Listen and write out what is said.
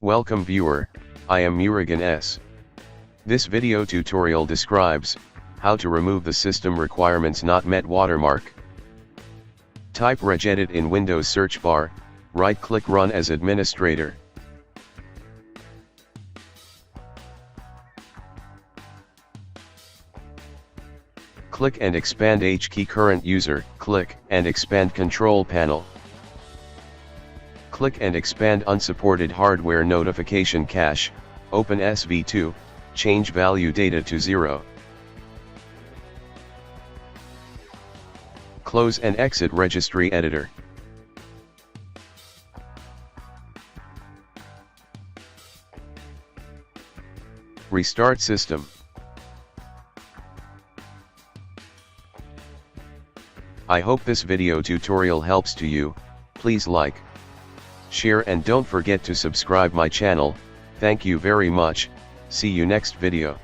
Welcome viewer, I am Murugan S. This video tutorial describes how to remove the system requirements not met watermark. Type regedit in Windows search bar, right-click Run as administrator. Click and expand H-key current user, click and expand control panel. Click and expand unsupported hardware notification cache, open SV2, change value data to 0. Close and exit Registry editor. Restart system. I hope this video tutorial helps to you. Please like, share and don't forget to subscribe my channel. Thank you very much. See you next video.